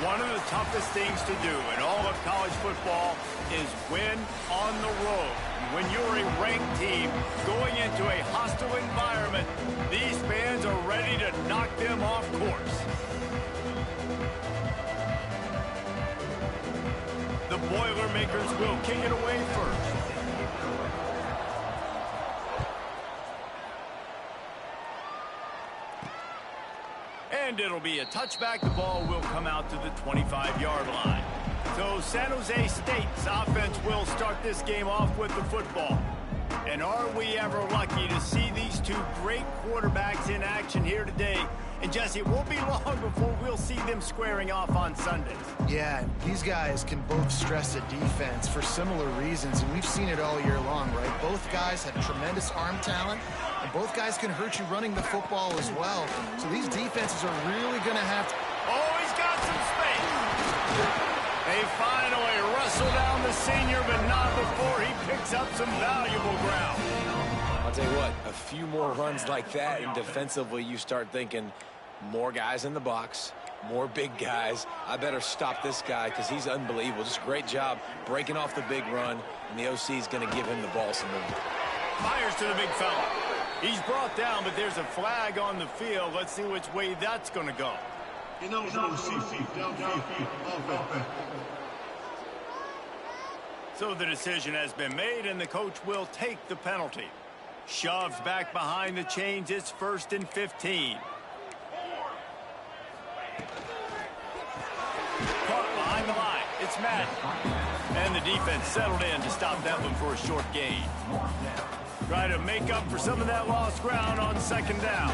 One of the toughest things to do in all of college football is win on the road. When you're a ranked team going into a hostile environment, these fans are ready to knock them off course. The Boilermakers will kick it away first. And it'll be a touchback. The ball will come out to the 25-yard line. So San Jose State's offense will start this game off with the football. And are we ever lucky to see these two great quarterbacks in action here today? And Jesse, it won't be long before we'll see them squaring off on Sundays. Yeah, these guys can both stress a defense for similar reasons, and we've seen it all year long, right? Both guys have tremendous arm talent, and both guys can hurt you running the football as well. So these defenses are really going to have to... Oh, he's got some space. They finally wrestle down the senior, but not before he picks up some valuable ground. I'll tell you what, a few more runs like that, and defensively you start thinking more guys in the box, more big guys. I better stop this guy because he's unbelievable. Just a great job breaking off the big run, and the OC is going to give him the ball some movement. Fires to the big fella. He's brought down, but there's a flag on the field. Let's see which way that's going to go. So the decision has been made, and the coach will take the penalty. Shoves back behind the chains. It's 1st and 15. Caught behind the line. It's Madden. And the defense settled in to stop that one for a short gain. Try to make up for some of that lost ground on 2nd down.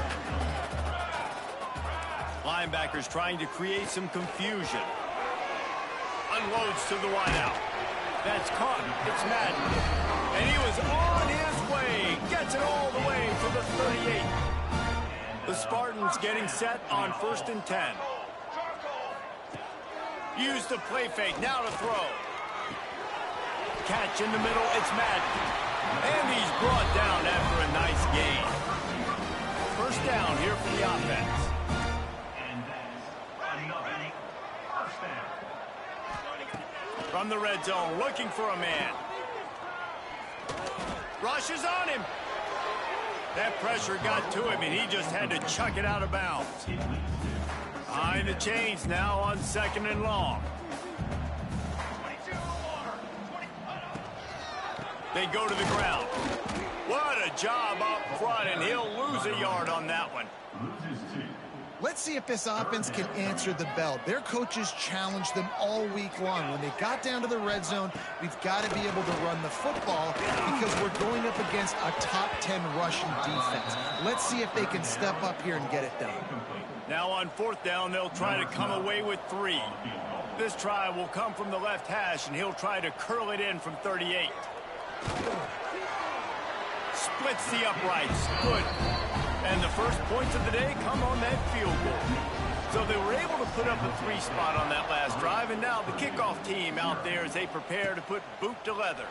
Linebackers trying to create some confusion. Unloads to the wideout. That's caught. It's Madden. And he was on his way. Gets it all the way to the 38. The Spartans getting set on 1st and 10. Use the play fake. Now to throw. Catch in the middle. It's Madden. And he's brought down after a nice gain. 1st down here for the offense. From the red zone, looking for a man. Rushes on him. That pressure got to him, and he just had to chuck it out of bounds. Behind the chains now on 2nd and long. They go to the ground. What a job up front, and he'll lose a yard on that one. Let's see if this offense can answer the bell. Their coaches challenged them all week long. When they got down to the red zone, we've got to be able to run the football because we're going up against a top 10 rushing defense. Let's see if they can step up here and get it done. Now on 4th down, they'll try to come away with 3. This try will come from the left hash, and he'll try to curl it in from 38. Splits the uprights. Good. And the first points of the day come on that field goal. So they were able to put up a 3 spot on that last drive, and now the kickoff team out there as they prepare to put boot to leather.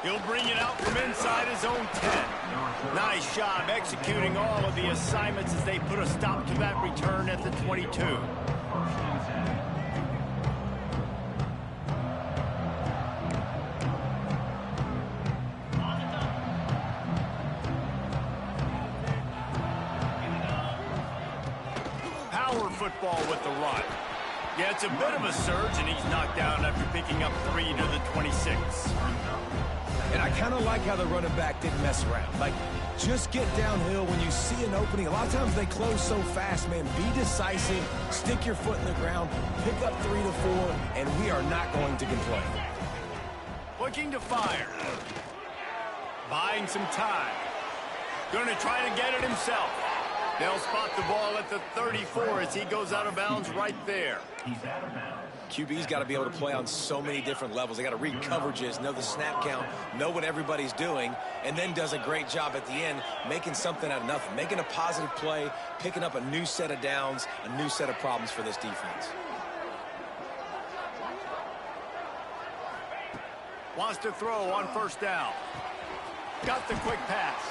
He'll bring it out from inside his own 10. Nice job executing all of the assignments as they put a stop to that return at the 22. Football with the run. Yeah, it's a bit of a surge, and he's knocked down after picking up 3 to the 26. And I kind of like how the running back didn't mess around. Like, just get downhill when you see an opening. A lot of times they close so fast, man. Be decisive, stick your foot in the ground, pick up 3 to 4, and we are not going to complain. Looking to fire. Buying some time. Going to try to get it himself. They'll spot the ball at the 34 as he goes out of bounds right there. QB's got to be able to play on so many different levels. They got to read coverages, know the snap count, know what everybody's doing, and then does a great job at the end making something out of nothing, making a positive play, picking up a new set of downs, a new set of problems for this defense. Wants to throw on 1st down. Got the quick pass.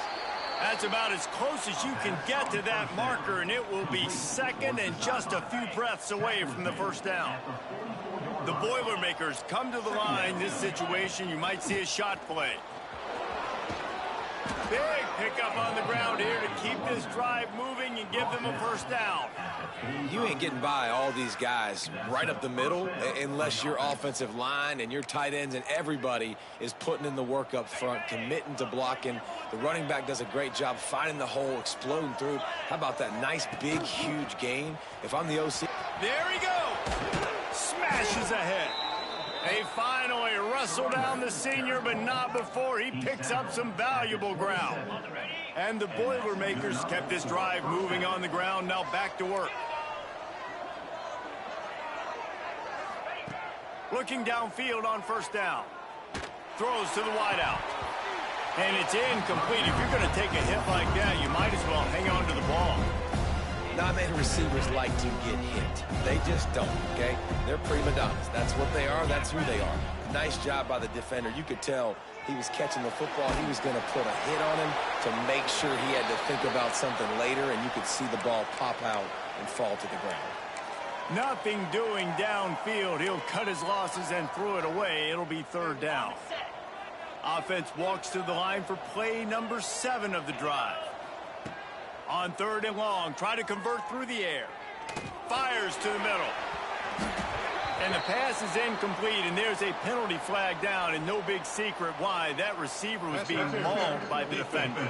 That's about as close as you can get to that marker, and it will be second and just a few breaths away from the first down. The Boilermakers come to the line. This situation, you might see a shot play. Big pickup on the ground here to keep this drive moving and give them a first down. You ain't getting by all these guys right up the middle unless your offensive line and your tight ends and everybody is putting in the work up front, committing to blocking. The running back does a great job finding the hole, exploding through. How about that nice, big, huge gain? If I'm the OC. There he goes. Smashes ahead. They finally wrestle down the senior, but not before he picks up some valuable ground. And the Boilermakers kept this drive moving on the ground. Now back to work. Looking downfield on first down. Throws to the wideout. And it's incomplete. If you're going to take a hit like that, you might as well hang on to the ball. Not many receivers like to get hit. They just don't, okay? They're prima donnas. That's what they are. That's who they are. Nice job by the defender. You could tell he was catching the football. He was going to put a hit on him to make sure he had to think about something later, and you could see the ball pop out and fall to the ground. Nothing doing downfield. He'll cut his losses and throw it away. It'll be third down. Offense walks to the line for play number 7 of the drive. On third and long, try to convert through the air. Fires to the middle. And the pass is incomplete, and there's a penalty flag down, and no big secret why. That receiver was being mauled by the defender.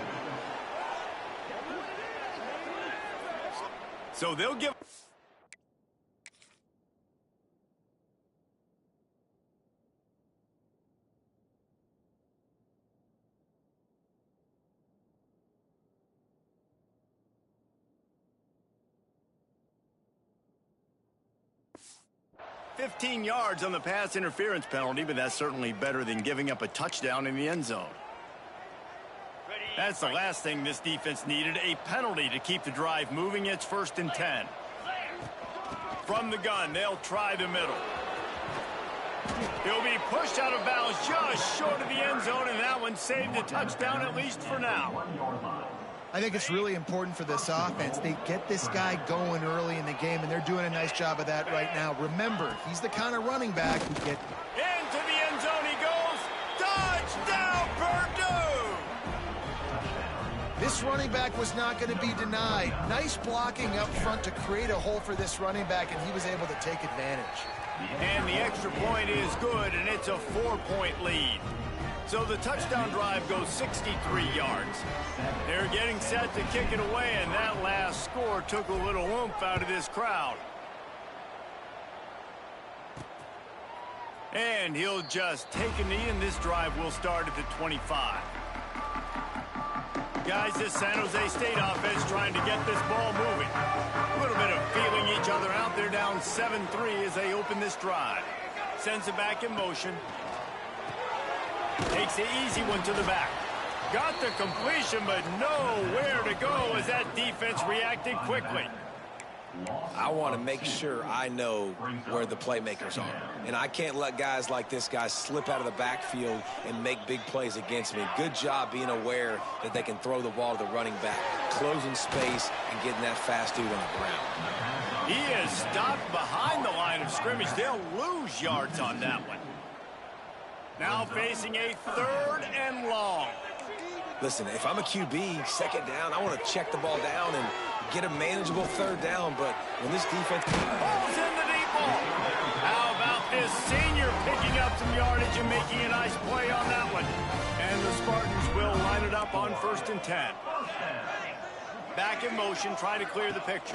So they'll give... ...15 yards on the pass interference penalty, but that's certainly better than giving up a touchdown in the end zone. That's the last thing this defense needed, a penalty to keep the drive moving. It's 1st and 10. From the gun, they'll try the middle. He'll be pushed out of bounds just short of the end zone, and that one saved a touchdown, at least for now. I think it's really important for this offense. They get this guy going early in the game, and they're doing a nice job of that right now. Remember, he's the kind of running back who get... Into the end zone he goes. Touchdown, Purdue! This running back was not going to be denied. Nice blocking up front to create a hole for this running back, and he was able to take advantage. And the extra point is good, and it's a 4-point lead. So the touchdown drive goes 63 yards. They're getting set to kick it away, and that last score took a little oomph out of this crowd. And he'll just take a knee, and this drive will start at the 25. Guys, this San Jose State offense trying to get this ball moving. A little bit of feeling each other out. They're down 7-3 as they open this drive. Sends it back in motion. Takes the easy one to the back. Got the completion, but nowhere to go as that defense reacted quickly. I want to make sure I know where the playmakers are. And I can't let guys like this guy slip out of the backfield and make big plays against me. Good job being aware that they can throw the ball to the running back, closing space, and getting that fast dude on the ground. He is stopped behind the line of scrimmage. They'll lose yards on that one. Now facing a 3rd and long. Listen, if I'm a QB, 2nd down, I want to check the ball down and get a manageable 3rd down. But when this defense... Balls in the deep ball. How about this senior picking up some yardage and making a nice play on that one? And the Spartans will line it up on 1st and 10. Back in motion, trying to clear the picture.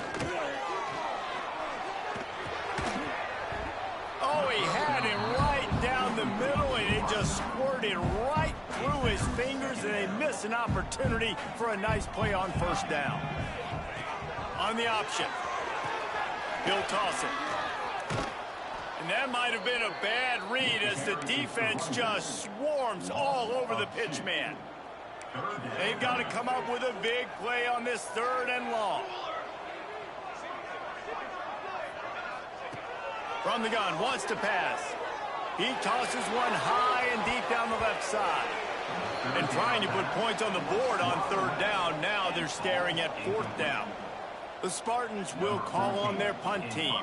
Oh, he had him right down the middle, and it just squirted right through his fingers, and they miss an opportunity for a nice play on 1st down. On the option, he'll toss it. And that might have been a bad read as the defense just swarms all over the pitch man. They've got to come up with a big play on this 3rd and long. From the gun, wants to pass. He tosses one high and deep down the left side. And trying to put points on the board on third down. Now they're staring at fourth down. The Spartans will call on their punt team.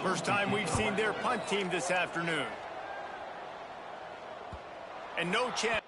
First time we've seen their punt team this afternoon. And no chance.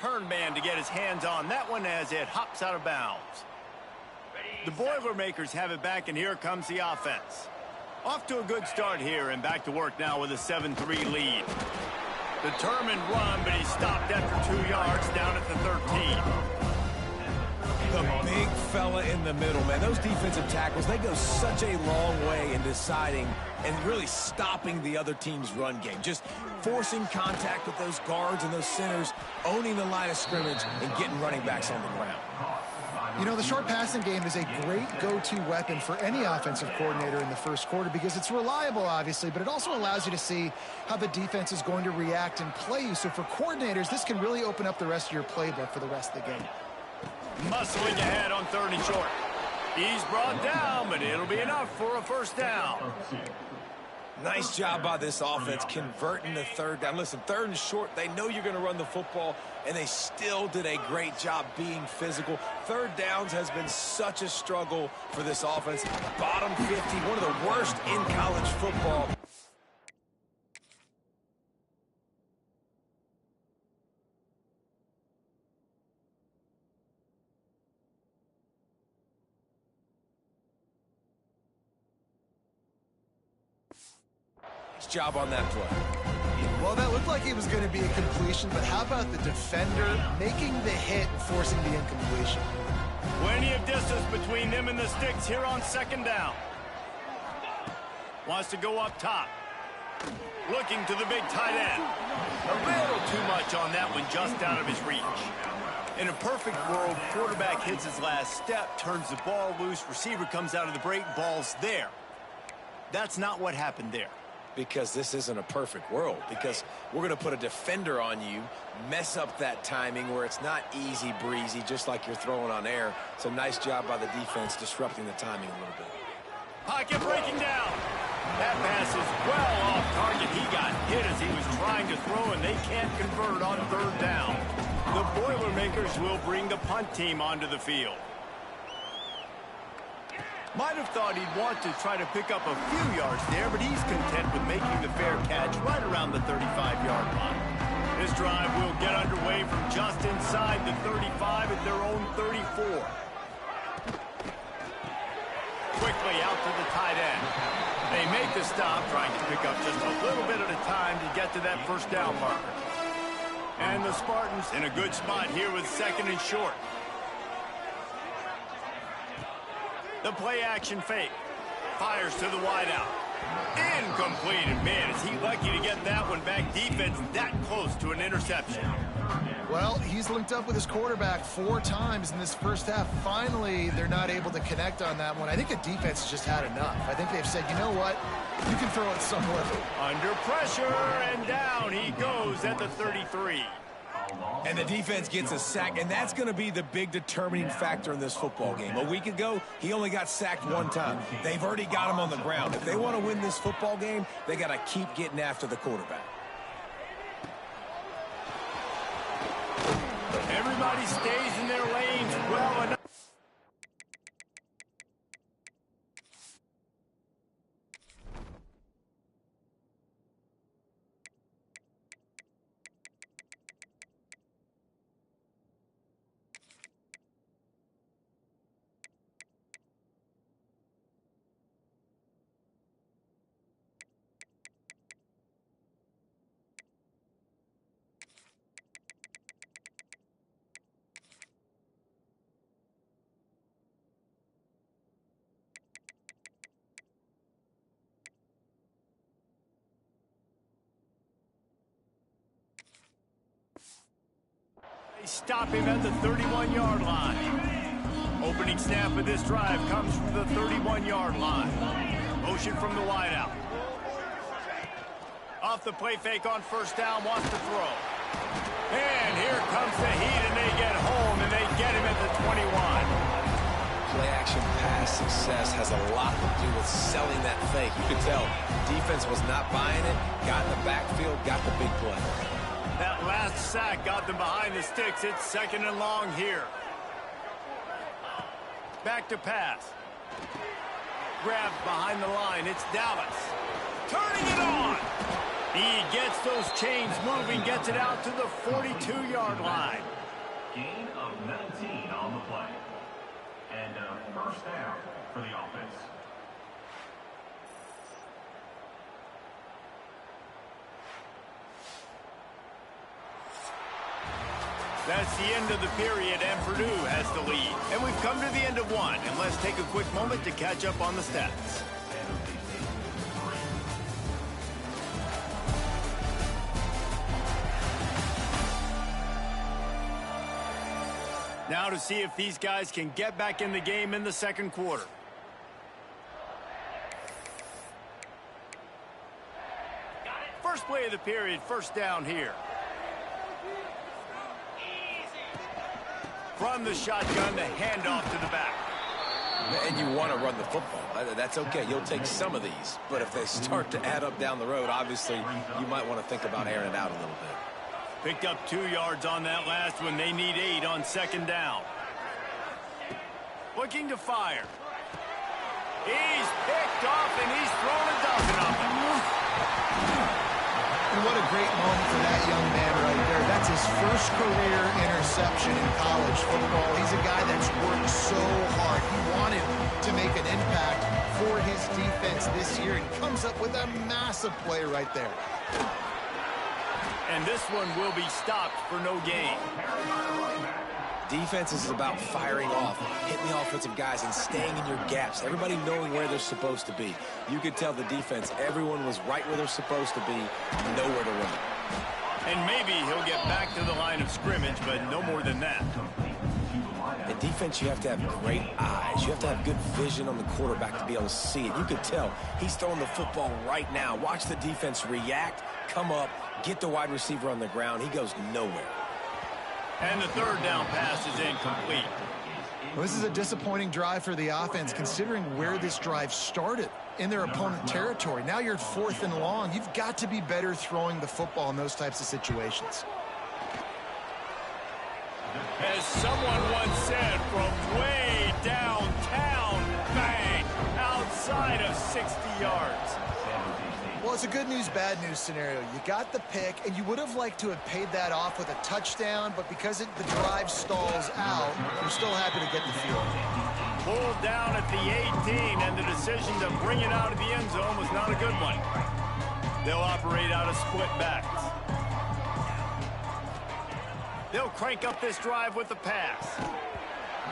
return man to get his hands on that one as it hops out of bounds. The Boilermakers have it back, and here comes the offense. Off to a good start here, and back to work now with a 7-3 lead. Determined run, but he stopped after 2 yards down at the 13. The big fella in the middle, man. Those defensive tackles, they go such a long way in deciding and really stopping the other team's run game. Just forcing contact with those guards and those centers, owning the line of scrimmage, and getting running backs on the ground. You know, the short passing game is a great go-to weapon for any offensive coordinator in the first quarter because it's reliable, obviously, but it also allows you to see how the defense is going to react and play you. So for coordinators, this can really open up the rest of your playbook for the rest of the game. Muscling ahead on 3rd and short. He's brought down, but it'll be enough for a first down. Nice job by this offense converting the 3rd down. Listen, 3rd and short, they know you're going to run the football, and they still did a great job being physical. 3rd downs has been such a struggle for this offense. Bottom 50, one of the worst in college football. Job on that play. Well, that looked like it was going to be a completion, but how about the defender making the hit and forcing the incompletion? Plenty of distance between them and the sticks here on 2nd down. Wants to go up top. Looking to the big tight end. A little too much on that one, just out of his reach. In a perfect world, quarterback hits his last step, turns the ball loose, receiver comes out of the break, ball's there. That's not what happened there. Because this isn't a perfect world. Because we're going to put a defender on you, mess up that timing where it's not easy breezy, just like you're throwing on air. So nice job by the defense disrupting the timing a little bit. Pocket breaking down. That pass is well off target. He got hit as he was trying to throw, and they can't convert on 3rd down. The Boilermakers will bring the punt team onto the field. Might have thought he'd want to try to pick up a few yards there, but he's content with making the fair catch right around the 35-yard line. This drive will get underway from just inside the 35 at their own 34. Quickly out to the tight end. They make the stop, trying to pick up just a little bit at a time to get to that first down marker. And the Spartans in a good spot here with 2nd and short. The play-action fake. Fires to the wideout. Incomplete. And man, is he lucky to get that one back. Defense that close to an interception. Well, he's linked up with his quarterback 4 times in this first half. Finally, they're not able to connect on that one. I think the defense has just had enough. I think they've said, you know what? You can throw it somewhere. Under pressure, and down he goes at the 33. And the defense gets a sack, and that's going to be the big determining factor in this football game. A week ago, he only got sacked 1 time. They've already got him on the ground. If they want to win this football game, they got to keep getting after the quarterback. Everybody stays in their lanes well enough. They stop him at the 31-yard line. Opening snap of this drive comes from the 31-yard line. Motion from the wideout. Off the play fake on first down, wants to throw. And here comes the heat, and they get home, and they get him at the 21. Play-action pass success has a lot to do with selling that fake. You could tell defense was not buying it, got in the backfield, got the big play. That last sack got them behind the sticks. It's 2nd and long here. Back to pass. Grabbed behind the line. It's Dallas. Turning it on. He gets those chains moving, gets it out to the 42-yard line. Gain of 19 on the play. And first down for the offense. That's the end of the period, and Purdue has the lead. And we've come to the end of one, and let's take a quick moment to catch up on the stats. Now to see if these guys can get back in the game in the second quarter. First play of the period, first down here. From the shotgun, the handoff to the back. And you want to run the football. That's okay. You'll take some of these. But if they start to add up down the road, obviously, you might want to think about airing it out a little bit. Picked up 2 yards on that last one. They need 8 on second down. Looking to fire. He's picked off, and he's thrown a dozen of them. And what a great moment for that young man right there. That's his first career interception in college football. He's a guy that's worked so hard. He wanted to make an impact for his defense this year and comes up with a massive play right there. And this one will be stopped for no gain. Defense is about firing off, hitting the offensive guys, and staying in your gaps. Everybody knowing where they're supposed to be. You could tell the defense, everyone was right where they're supposed to be, nowhere to run. And maybe he'll get back to the line of scrimmage, but no more than that. In defense, you have to have great eyes. You have to have good vision on the quarterback to be able to see it. You could tell he's throwing the football right now. Watch the defense react, come up, get the wide receiver on the ground. He goes nowhere. And the third down pass is incomplete. Well, this is a disappointing drive for the offense, considering where this drive started in their opponent territory. Now you're at 4th and long. You've got to be better throwing the football in those types of situations. As someone once said, from way downtown, bang, outside of 60 yards. Well, it's a good news, bad news scenario. You got the pick, and you would have liked to have paid that off with a touchdown, but because the drive stalls out, you're still happy to get the field. Pulled down at the 18, and the decision to bring it out of the end zone was not a good one. They'll operate out of split backs. They'll crank up this drive with the pass.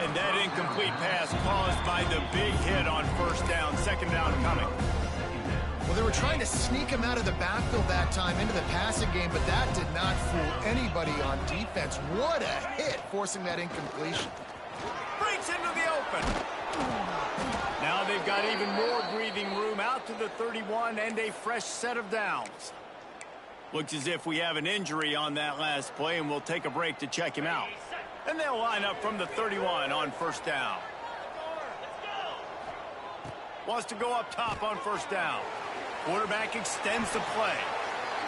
And that incomplete pass caused by the big hit on first down, second down coming. Well, they were trying to sneak him out of the backfield that time into the passing game, but that did not fool anybody on defense. What a hit, forcing that incompletion. Breaks into the open. Now they've got even more breathing room out to the 31 and a fresh set of downs. Looks as if we have an injury on that last play, and we'll take a break to check him out. And they'll line up from the 31 on first down. Wants to go up top on first down. Quarterback extends the play,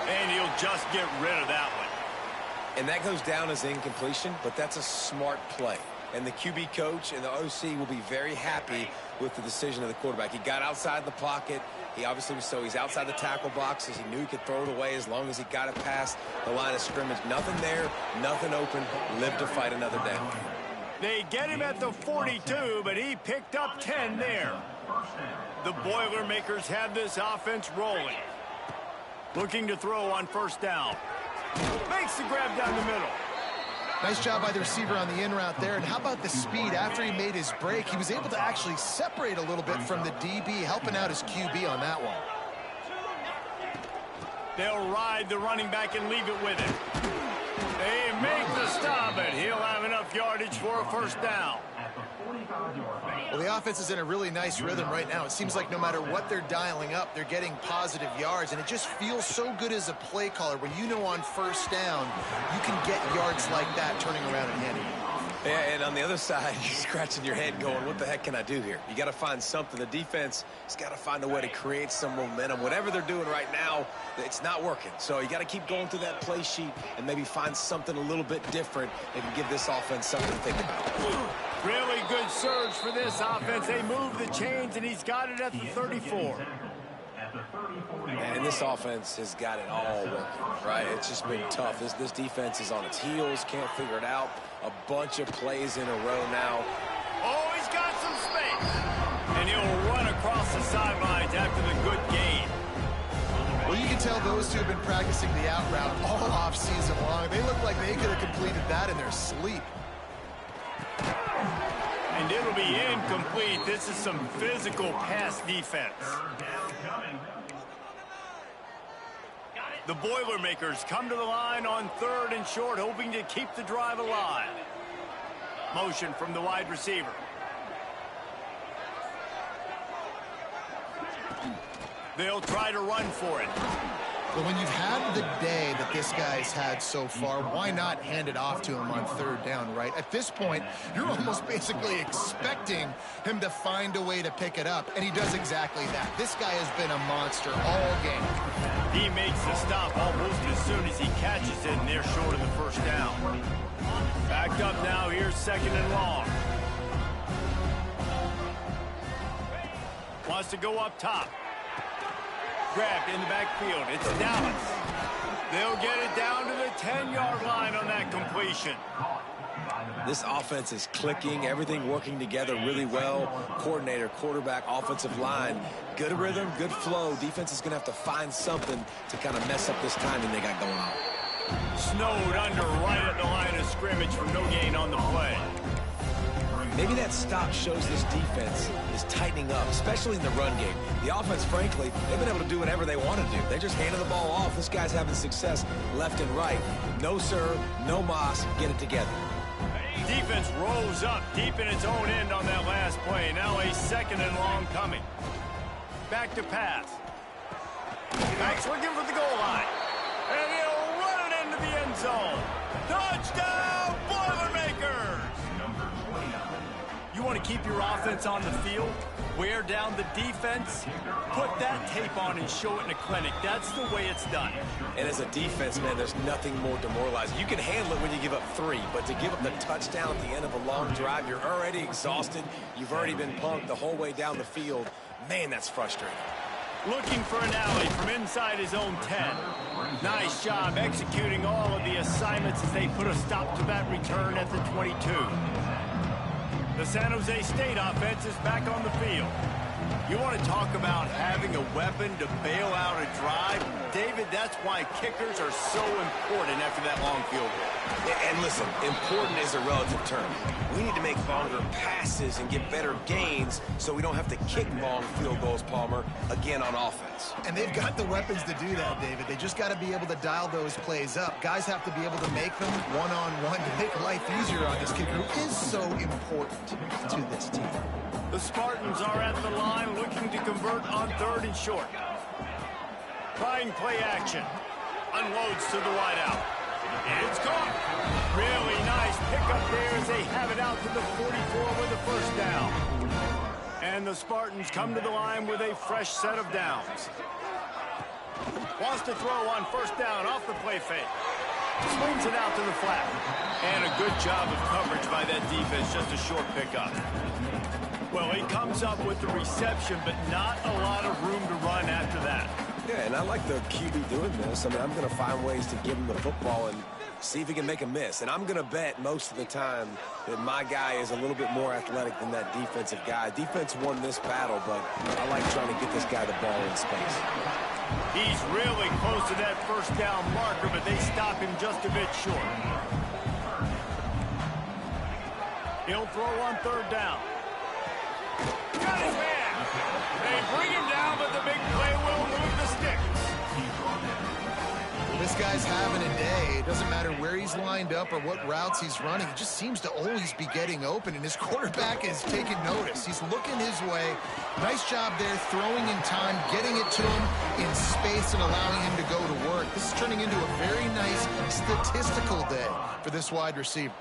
and he'll just get rid of that one. And that goes down as incompletion, but that's a smart play. And the QB coach and the OC will be very happy with the decision of the quarterback. He got outside the pocket. He obviously was he's outside the tackle boxes. He knew he could throw it away as long as he got it past the line of scrimmage. Nothing there, nothing open. Live to fight another down. They get him at the 42, but he picked up 10 there. The Boilermakers have this offense rolling. Looking to throw on first down. Makes the grab down the middle. Nice job by the receiver on the in route there. And how about the speed? After he made his break, he was able to actually separate a little bit from the DB, helping out his QB on that one. They'll ride the running back and leave it with him. They make the stop, and he'll have enough yardage for a first down. Well, the offense is in a really nice rhythm right now. It seems like no matter what they're dialing up, they're getting positive yards, and it just feels so good as a play caller when you know on first down you can get yards like that turning around and handing it. Yeah, and on the other side, you're scratching your head going, what the heck can I do here? You got to find something. The defense has got to find a way to create some momentum. Whatever they're doing right now, it's not working. So you got to keep going through that play sheet and maybe find something a little bit different that can give this offense something to think about. Really good surge for this offense. They move the chains, and he's got it at the 34. And And this offense has got it all working, right? It's just been tough. This defense is on its heels, can't figure it out. A bunch of plays in a row now. Oh, he's got some space. And he'll run across the sidelines after the good gain. Well, you can tell those two have been practicing the out route all off season long. They look like they could have completed that in their sleep. And it'll be incomplete. This is some physical pass defense. The Boilermakers come to the line on 3rd and short, hoping to keep the drive alive. Motion from the wide receiver. They'll try to run for it. But when you've had the day that this guy's had so far, why not hand it off to him on 3rd down, right? At this point, you're almost basically expecting him to find a way to pick it up, and he does exactly that. This guy has been a monster all game. He makes the stop almost as soon as he catches it, and they're short of the 1st down. Back up now, here's 2nd and long. Wants to go up top. Grabbed in the backfield. It's Dallas. They'll get it down to the 10-yard line on that completion. This offense is clicking, everything working together really well. Coordinator, quarterback, offensive line. Good rhythm, good flow. Defense is going to have to find something to kind of mess up this timing they got going on. Snowed under right at the line of scrimmage for no gain on the play. Maybe that stop shows this defense is tightening up, especially in the run game. The offense, frankly, they've been able to do whatever they want to do. They just handed the ball off. This guy's having success left and right. No sir, no mas, get it together. Defense rose up deep in its own end on that last play. Now a 2nd and long coming. Back to pass. Back's looking for the goal line. And he'll run it into the end zone. Touchdown, Boilermakers! You want to keep your offense on the field? Wear down the defense? Put that tape on and show it in a clinic. That's the way it's done. And as a defense, man, there's nothing more demoralizing. You can handle it when you give up 3, but to give up the touchdown at the end of a long drive, you're already exhausted. You've already been punked the whole way down the field. Man, that's frustrating. Looking for an alley from inside his own 10. Nice job executing all of the assignments as they put a stop to that return at the 22. The San Jose State offense is back on the field. You want to talk about having a weapon to bail out a drive? David, that's why kickers are so important after that long field goal. And listen, important is a relative term. We need to make longer passes and get better gains so we don't have to kick long field goals, Palmer, again on offense. And they've got the weapons to do that, David. They just got to be able to dial those plays up. Guys have to be able to make them one-on-one to make life easier on this kicker who is so important to this team. The Spartans are at the line looking to convert on 3rd and short. Trying play action. Unloads to the wideout. It's caught. Really nice pickup there as they have it out to the 44 with the 1st down. And the Spartans come to the line with a fresh set of downs. Wants to throw on 1st down off the play fake. Swings it out to the flat. And a good job of coverage by that defense, just a short pickup. Well, he comes up with the reception, but not a lot of room to run after that. Yeah, and I like the QB doing this. I mean, I'm going to find ways to give him the football and see if he can make a miss. And I'm going to bet most of the time that my guy is a little bit more athletic than that defensive guy. Defense won this battle, but I like trying to get this guy the ball in space. He's really close to that 1st down marker, but they stop him just a bit short. He'll throw on 3rd down. Got his man. They bring him down, but the big play will move the sticks. This guy's having a day. It doesn't matter where he's lined up or what routes he's running. He just seems to always be getting open, and his quarterback is taking notice. He's looking his way. Nice job there, throwing in time, getting it to him in space and allowing him to go to work. This is turning into a very nice statistical day for this wide receiver.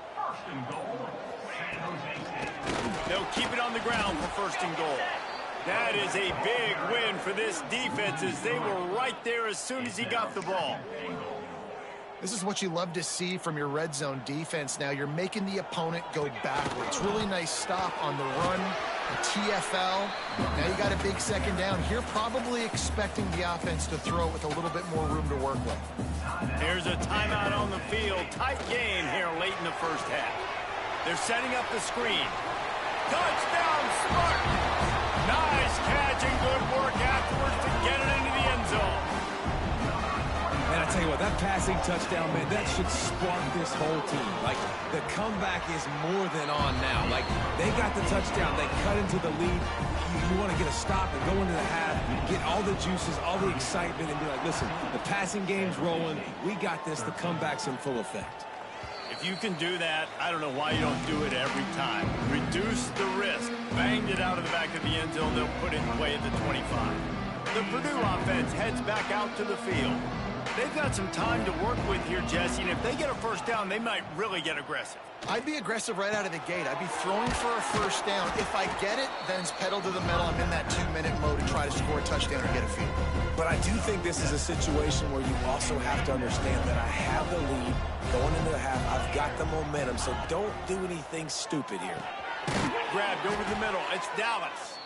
They'll keep it on the ground for 1st and goal. That is a big win for this defense as they were right there as soon as he got the ball. This is what you love to see from your red zone defense now. You're making the opponent go backwards. Really nice stop on the run. TFL. Now you got a big second down. Here probably expecting the offense to throw with a little bit more room to work with. Here's a timeout on the field. Tight game here late in the first half. They're setting up the screen. Touchdown, Smart. Nice catch and good work afterwards to get it into the end zone. And I tell you what, that passing touchdown, man, that should spark this whole team. Like, the comeback is more than on now. Like, they got the touchdown. They cut into the lead. You want to get a stop and go into the half, get all the juices, all the excitement, and be like, listen, the passing game's rolling. We got this. The comeback's in full effect. If you can do that, I don't know why you don't do it every time. Reduce the risk. Banged it out of the back of the end zone. They'll put it in play at the 25. The Purdue offense heads back out to the field. They've got some time to work with here, Jesse, and if they get a first down, they might really get aggressive. I'd be aggressive right out of the gate. I'd be throwing for a first down. If I get it, then it's pedal to the metal. I'm in that 2-minute mode to try to score a touchdown or get a field goal. But I do think this is a situation where you also have to understand that I have the lead going into the half. I've got the momentum, so don't do anything stupid here. Grabbed over the middle. It's Dallas.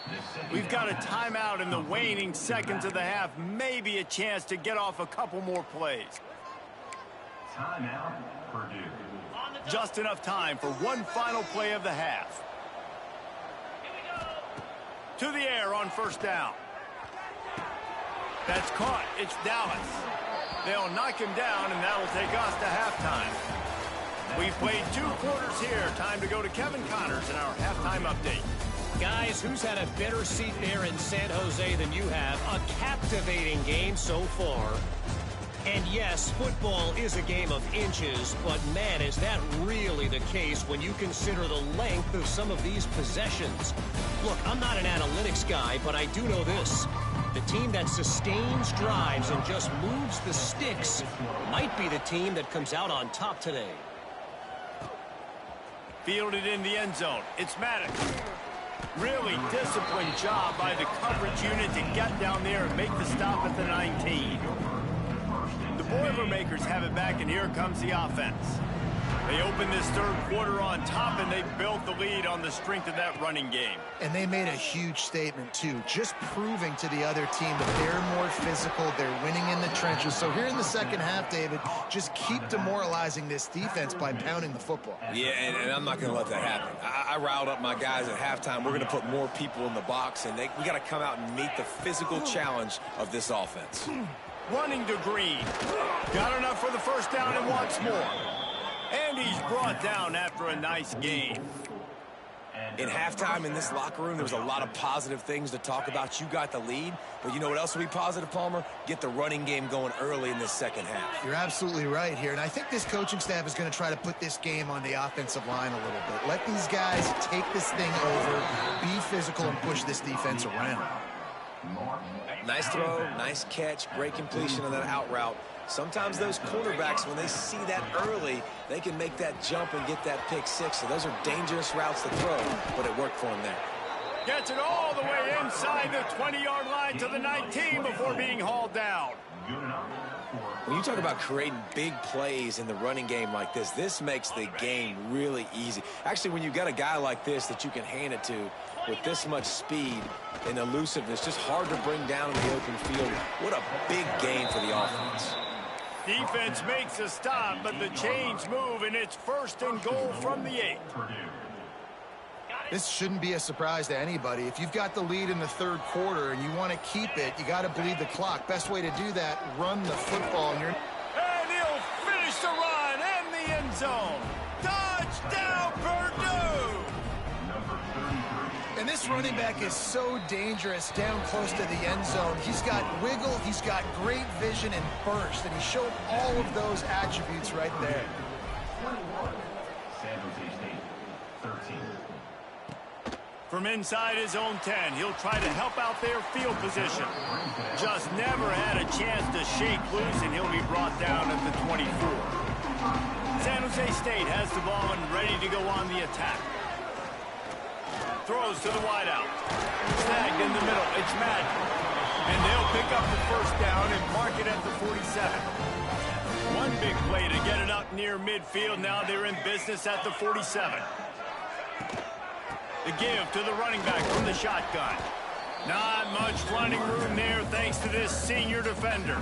We've got a timeout in the waning seconds of the half. Maybe a chance to get off a couple more plays. Timeout, Purdue. Just enough time for one final play of the half. To the air on first down. That's caught. It's Dallas. They'll knock him down, and that'll take us to halftime. We've played 2 quarters here. Time to go to Kevin Connors in our halftime update. Guys, who's had a better seat there in San Jose than you have? A captivating game so far. And yes, football is a game of inches, but man, is that really the case when you consider the length of some of these possessions. Look, I'm not an analytics guy, but I do know this. The team that sustains drives and just moves the sticks might be the team that comes out on top today. Fielded in the end zone. It's Maddox. Really disciplined job by the coverage unit to get down there and make the stop at the 19. The Boilermakers have it back, and here comes the offense. They open this third quarter on top, and they built the lead on the strength of that running game. And they made a huge statement, too, just proving to the other team that they're more physical, they're winning in the trenches. So here in the second half, David, just keep demoralizing this defense by pounding the football. Yeah, and I'm not going to let that happen. I riled up my guys at halftime. We're going to put more people in the box, and we got to come out and meet the physical challenge of this offense. Running to Green. Got enough for the first down and wants more. And he's brought down after a nice game. In halftime in this locker room, there was a lot of positive things to talk about. You got the lead, but you know what else will be positive, Palmer? Get the running game going early in this second half. You're absolutely right here, and I think this coaching staff is going to try to put this game on the offensive line a little bit. Let these guys take this thing over, be physical, and push this defense around. Nice throw, nice catch, great completion on that out route. Sometimes those quarterbacks, when they see that early, they can make that jump and get that pick six. So those are dangerous routes to throw, but it worked for him there. Gets it all the way inside the 20-yard line to the 19 before being hauled down. When you talk about creating big plays in the running game like this, this makes the game really easy. Actually, when you got a guy like this that you can hand it to with this much speed and elusiveness, just hard to bring down in the open field. What a big game for the offense. Defense makes a stop, but the chains move, and it's first and goal from the 8. This shouldn't be a surprise to anybody. If you've got the lead in the third quarter and you want to keep it, you got to bleed the clock. Best way to do that, run the football. And he'll finish the run and the end zone. Touchdown, Purdue! And this running back is so dangerous down close to the end zone. He's got wiggle, he's got great vision and burst, and he showed all of those attributes right there. San Jose State, 13. From inside his own 10, he'll try to help out their field position. Just never had a chance to shake loose, and he'll be brought down at the 24. San Jose State has the ball and ready to go on the attack. Throws to the wideout. Snagged in the middle. It's Madden. And they'll pick up the first down and mark it at the 47. One big play to get it up near midfield. Now they're in business at the 47. The give to the running back from the shotgun. Not much running room there thanks to this senior defender.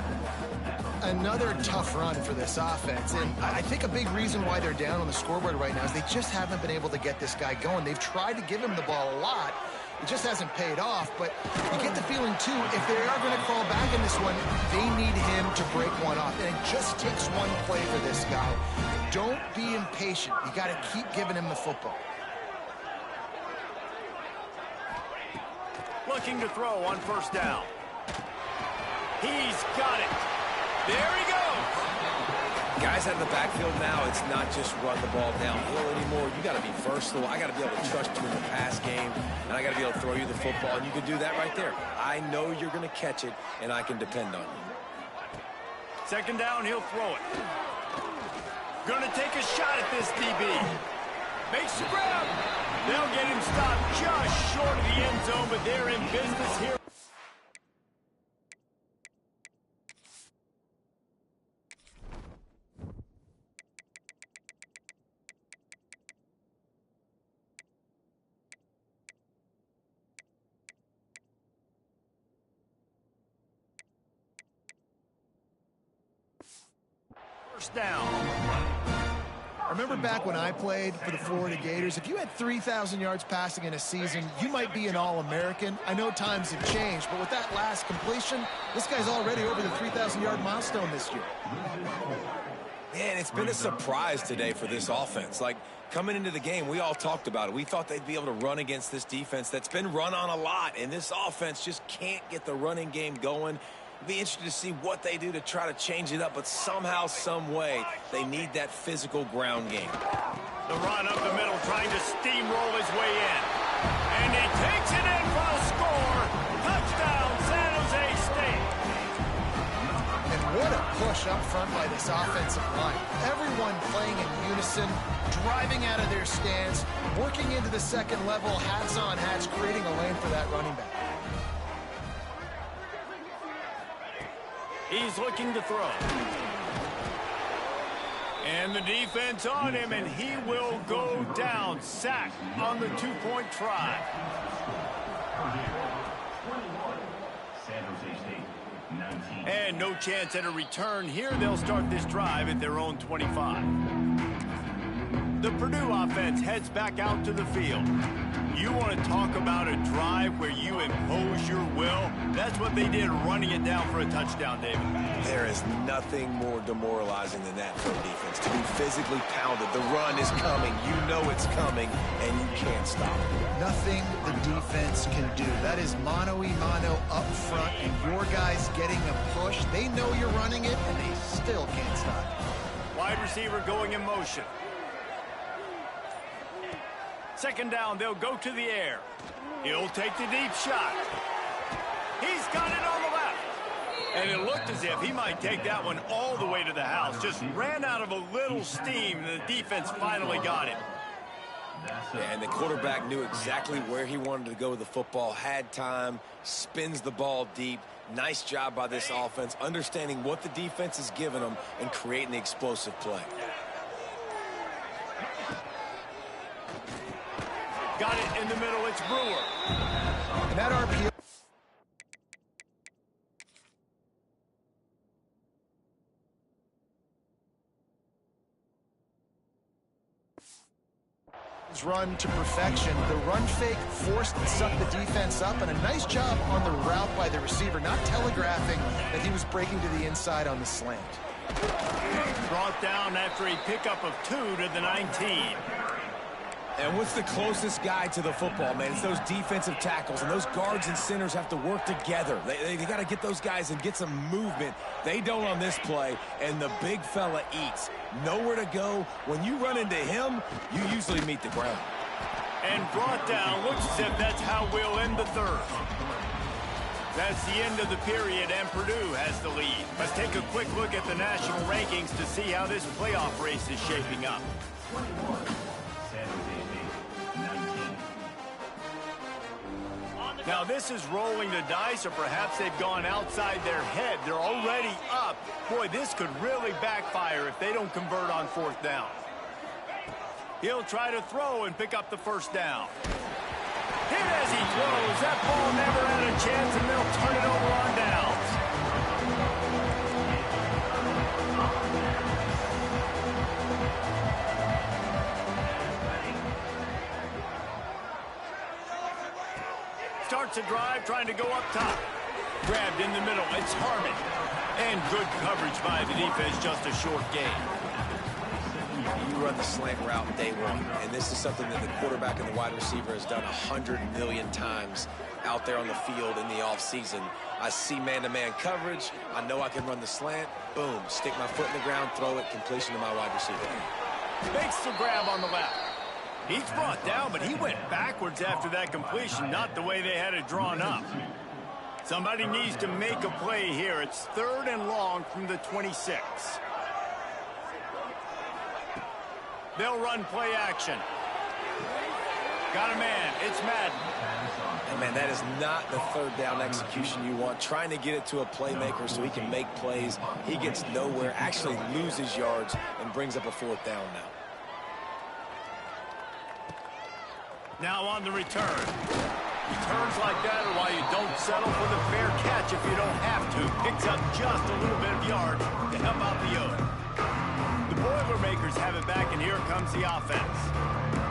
Another tough run for this offense, and I think a big reason why they're down on the scoreboard right now is they just haven't been able to get this guy going. They've tried to give him the ball a lot. It just hasn't paid off, but you get the feeling, too, if they are going to crawl back in this one, they need him to break one off, and it just takes one play for this guy. Don't be impatient. You got to keep giving him the football. Looking to throw on first down. He's got it. There he goes. Guys out of the backfield now, it's not just run the ball downhill anymore. You got to be versatile. I got to be able to trust you in the pass game, and I got to be able to throw you the football, and you can do that right there. I know you're going to catch it, and I can depend on you. Second down, he'll throw it. Going to take a shot at this DB. Makes the grab. They'll get him stopped just short of the end zone, but they're in business here. First down. I remember back when I played for the Florida Gators, if you had 3,000 yards passing in a season, you might be an All-American. I know times have changed, but with that last completion, this guy's already over the 3,000-yard milestone this year. Man, it's been a surprise today for this offense. Like, coming into the game, we all talked about it. We thought they'd be able to run against this defense that's been run on a lot, and this offense just can't get the running game going. It'll be interesting to see what they do to try to change it up, but somehow, some way, they need that physical ground game. The run up the middle, trying to steamroll his way in. And he takes it in for a score. Touchdown, San Jose State. And what a push up front by this offensive line. Everyone playing in unison, driving out of their stance, working into the second level, hats on hats, creating a lane for that running back. He's looking to throw. And the defense on him, and he will go down. Sack on the two-point try. And no chance at a return here. They'll start this drive at their own 25. The Purdue offense heads back out to the field. You want to talk about a drive where you impose your will? That's what they did, running it down for a touchdown, David. There is nothing more demoralizing than that for a defense. To be physically pounded. The run is coming. You know it's coming, and you can't stop it. Nothing the defense can do. That is mano-a-mano up front, and your guys getting a push. They know you're running it, and they still can't stop it. Wide receiver going in motion. Second down, they'll go to the air. He'll take the deep shot. He's got it on the left. And it looked as if he might take that one all the way to the house. Just ran out of a little steam, and the defense finally got it. Yeah, and the quarterback knew exactly where he wanted to go with the football, had time, spins the ball deep. Nice job by this offense, understanding what the defense is giving them and creating the explosive play. Got it in the middle, it's Brewer. And that RPO is run to perfection. The run fake forced and sucked the defense up, and a nice job on the route by the receiver, not telegraphing that he was breaking to the inside on the slant. Brought down after a pickup of 2 to the 19. And what's the closest guy to the football, man? It's those defensive tackles, and those guards and centers have to work together. They got to get those guys and get some movement. They don't on this play, and the big fella eats. Nowhere to go. When you run into him, you usually meet the ground. And brought down. Looks as if that's how we'll end the third. That's the end of the period, and Purdue has the lead. Let's take a quick look at the national rankings to see how this playoff race is shaping up. Now, this is rolling the dice, or perhaps they've gone outside their head. They're already up. Boy, this could really backfire if they don't convert on fourth down. He'll try to throw and pick up the first down. Hit as he throws. That ball never had a chance, and they'll turn it over on downs. Starts a drive, trying to go up top. Grabbed in the middle. It's Harmon. And good coverage by the defense, just a short gain. You run the slant route day one, and this is something that the quarterback and the wide receiver has done 100 million times out there on the field in the offseason. I see man-to-man coverage. I know I can run the slant. Boom, stick my foot in the ground, throw it, completion to my wide receiver. Makes the grab on the left. He's brought down, but he went backwards after that completion, not the way they had it drawn up. Somebody needs to make a play here. It's 3rd and long from the 26. They'll run play action. Got a man. It's Madden. And man, that is not the 3rd down execution you want. Trying to get it to a playmaker so he can make plays. He gets nowhere, actually loses yards, and brings up a 4th down now. Now on the return. Returns like that are why you don't settle for the fair catch if you don't have to. Picks up just a little bit of yard to help out the O's. The Boilermakers have it back, and here comes the offense.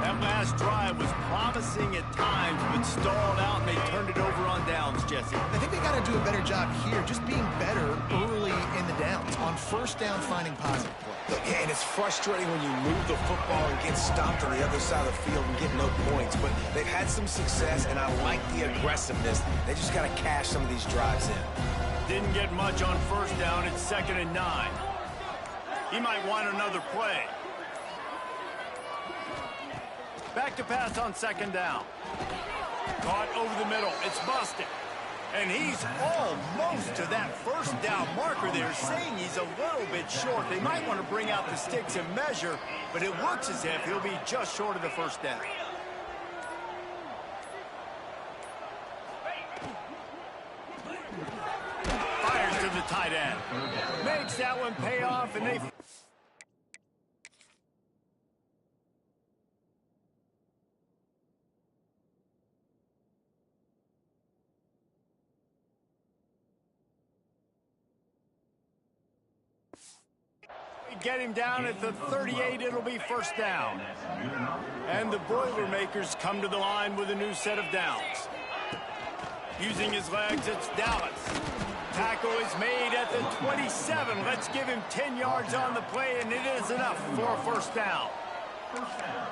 That last drive was promising at times, but stalled out, and they turned it over on downs, Jesse. I think they got to do a better job here, just being better early in the downs. On 1st down, finding positive plays. Yeah, and it's frustrating when you move the football and get stopped on the other side of the field and get no points. But they've had some success, and I like the aggressiveness. They just got to cash some of these drives in. Didn't get much on 1st down. It's 2nd and 9. He might want another play. Back to pass on 2nd down. Caught over the middle. It's busted. And he's almost to that 1st down marker there, saying he's a little bit short. They might want to bring out the sticks and measure, but it looks as if he'll be just short of the 1st down. Fires to the tight end. Makes that one pay off, and they... get him down at the 38. It'll be 1st down. And the Boilermakers come to the line with a new set of downs. Using his legs, it's Dallas. Tackle is made at the 27. Let's give him 10 yards on the play, and it is enough for a 1st down.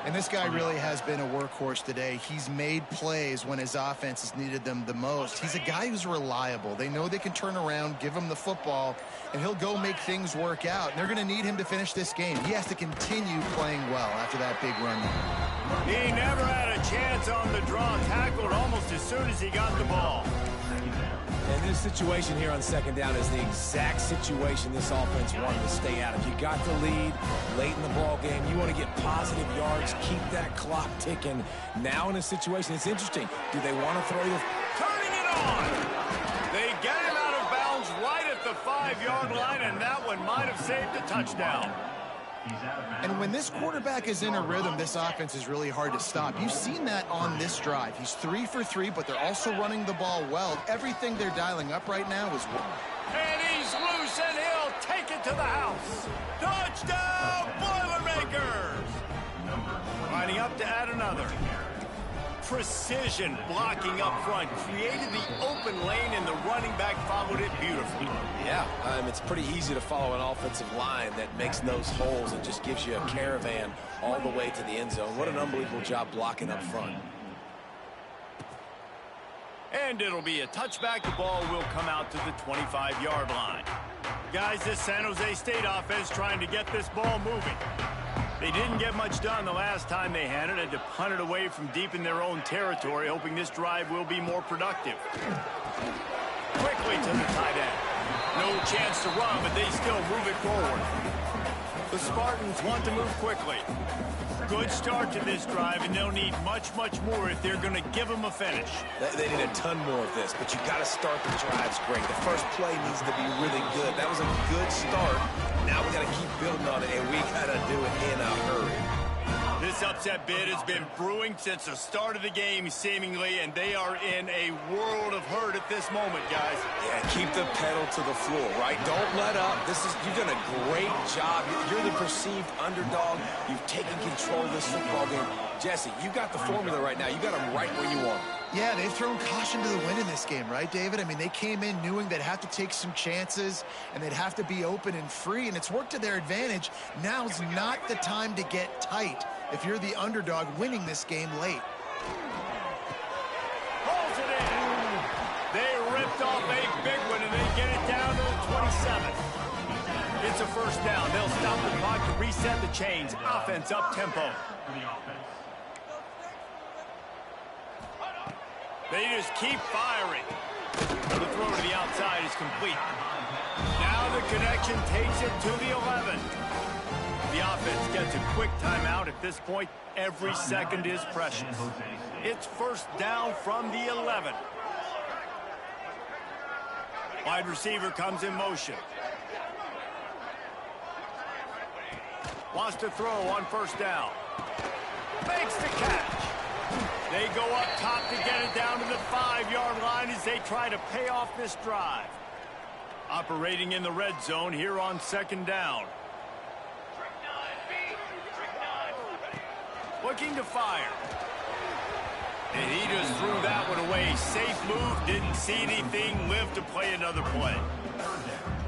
And this guy really has been a workhorse today. He's made plays when his offense has needed them the most. He's a guy who's reliable. They know they can turn around, give him the football, and he'll go make things work out. And they're going to need him to finish this game. He has to continue playing well after that big run. He never had a chance on the draw. Tackled almost as soon as he got the ball. And this situation here on 2nd down is the exact situation this offense wanted to stay out of. You got the lead late in the ball game. You want to get positive yards, keep that clock ticking. Now in a situation, it's interesting. Do they want to throw the... Turning it on! They get him out of bounds right at the 5-yard line, and that one might have saved a touchdown. And when this quarterback is in a rhythm, this offense is really hard to stop. You've seen that on this drive. He's 3 for 3, but they're also running the ball well. Everything they're dialing up right now is well. And he's loose, and he'll take it to the house. Touchdown, Boilermakers! Lining up to add another. Precision blocking up front, created the open lane, and the running back followed it beautifully. Yeah, it's pretty easy to follow an offensive line that makes those holes and just gives you a caravan all the way to the end zone. What an unbelievable job blocking up front. And it'll be a touchback. The ball will come out to the 25-yard line. Guys, this San Jose State offense trying to get this ball moving. They didn't get much done the last time they had it. Had to punt it away from deep in their own territory, hoping this drive will be more productive. Quickly to the tight end. No chance to run, but they still move it forward. The Spartans want to move quickly. Good start to this drive, and they'll need much, much more if they're going to give them a finish. They need a ton more of this, but you got to start the drives great. The first play needs to be really good. That was a good start. Now we got to keep building on it, and we got to do it in a hurry. This upset bid has been brewing since the start of the game, seemingly, and they are in a world of hurt at this moment, guys. Yeah, keep the pedal to the floor, right? Don't let up. You've done a great job. You're the perceived underdog. You've taken control of this football game. Jesse, you got the formula right now. You got them right where you want them. Yeah, they've thrown caution to the wind in this game, right, David? I mean, they came in knowing they'd have to take some chances and they'd have to be open and free, and it's worked to their advantage. Now's not the time to get tight if you're the underdog winning this game late. Pulls it in. They ripped off a big one, and they get it down to the 27. It's a first down. They'll stop the clock to reset the chains. Offense up tempo. They just keep firing. The throw to the outside is complete. Now the connection takes it to the 11. The offense gets a quick timeout at this point. Every second is precious. It's first down from the 11. Wide receiver comes in motion. Wants to throw on first down. Makes the catch. They go up top to get it down to the 5-yard line as they try to pay off this drive. Operating in the red zone here on second down. Looking to fire. And he just threw that one away. Safe move, didn't see anything, lived to play another play.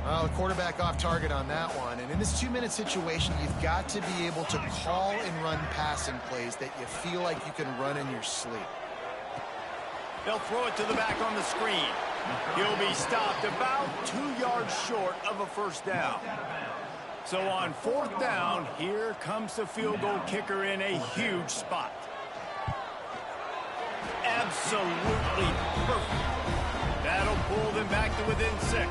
Well, the quarterback off target on that one. And in this 2-minute situation, you've got to be able to call and run passing plays that you feel like you can run in your sleep. They'll throw it to the back on the screen. He'll be stopped about 2 yards short of a first down. So on fourth down, here comes the field goal kicker in a huge spot. Absolutely perfect. That'll pull them back to within 6.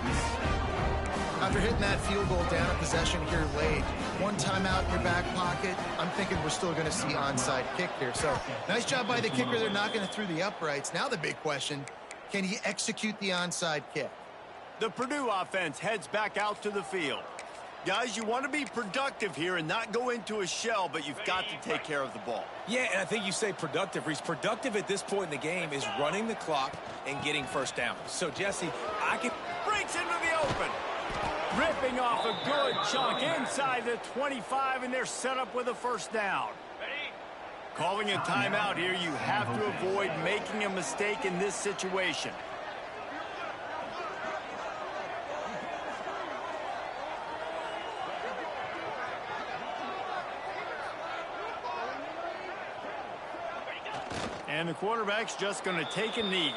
After hitting that field goal down a possession here late, one timeout in your back pocket, I'm thinking we're still going to see onside kick here. So nice job by the kicker. They're knocking it through the uprights. Now the big question, can he execute the onside kick? The Purdue offense heads back out to the field. Guys, you want to be productive here and not go into a shell, but you've got to take care of the ball. Yeah, and I think you say productive, Reese. Productive at this point in the game is running the clock and getting first down. So, Jesse, breaks into the open. Ripping off a good chunk inside the 25, and they're set up with a first down. Calling a timeout here, you have to avoid making a mistake in this situation. And the quarterback's just going to take a knee.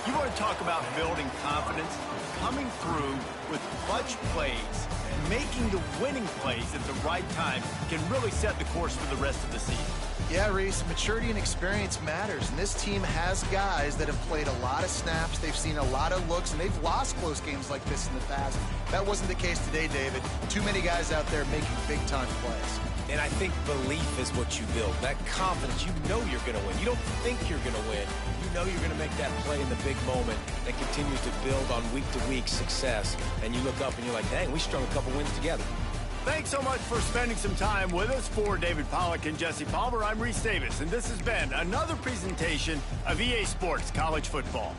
You want to talk about building confidence? Coming through with clutch plays, making the winning plays at the right time can really set the course for the rest of the season. Yeah, Reese, maturity and experience matters, and this team has guys that have played a lot of snaps. They've seen a lot of looks, and they've lost close games like this in the past. That wasn't the case today, David. Too many guys out there making big-time plays. And I think belief is what you build. That confidence, you know you're going to win. You don't think you're going to win. You know you're going to make that play in the big moment that continues to build on week-to-week success. And you look up and you're like, dang, we strung a couple wins together. Thanks so much for spending some time with us. For David Pollack and Jesse Palmer, I'm Reese Davis, and this has been another presentation of EA Sports College Football.